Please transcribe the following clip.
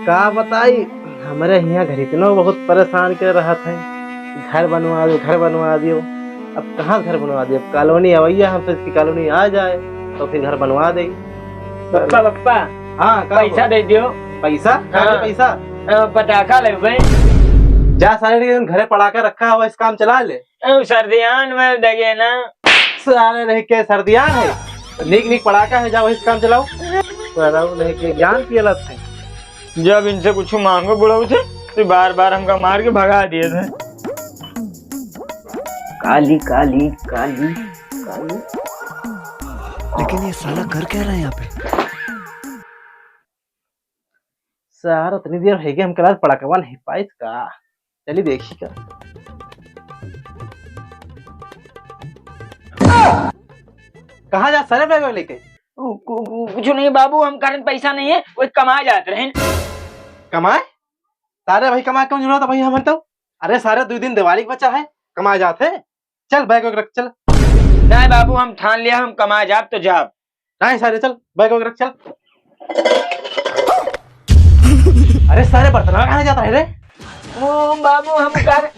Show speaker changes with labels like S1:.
S1: का बताई हमारे यहाँ घर इतना बहुत परेशान कर रहा था। घर बनवा दियो। अब कहाँ घर बनवा दियो, अब कॉलोनी अवैया हम इसकी कॉलोनी आ जाए तो फिर घर बनवा दे।
S2: पप्पा पप्पा
S1: हाँ
S2: पैसा दे दियो।
S1: पैसा
S2: हाँ।
S1: पैसा
S2: पटाखा ले भाई।
S1: जा सारे घरे पड़ा कर रखा हुआ, इस काम चला ले।
S2: सर्दियान में दगे ना
S1: सारे रह के सर्दियां है, नीक नीक पड़ाका है, जाओ इस काम चलाओ। रह के ज्ञान की अलग है।
S2: जब इनसे कुछ मांगो बुढ़ाऊ से तो बार बार हमका मार के भगा दिए थे। काली काली काली काली।
S3: लेकिन ये साला कर क्या रहा है यहाँ पे?
S1: सारा इतनी देर है कि हम क्लास पड़ाका नहीं पाए का। चलिए देखी का कहाँ जा सारे बैग लेके।
S2: कुछ नहीं बाबू, हम कारण पैसा नहीं है, वो कमा जाते रहे।
S1: कमाए सारे भाई, कमा क्यों जरूरत है भाई हम तो। अरे सारे 2 दिन दिवाली का बचा है, कमा जाते। चल बैग वैग रख चल।
S2: नहीं बाबू, हम ठान लिया हम कमा जाब तो जाब।
S1: नहीं सारे चल बैग वैग रख चल। अरे सारे बर्तन कहाँ जाता है रे।
S2: ओ बाबू हम कर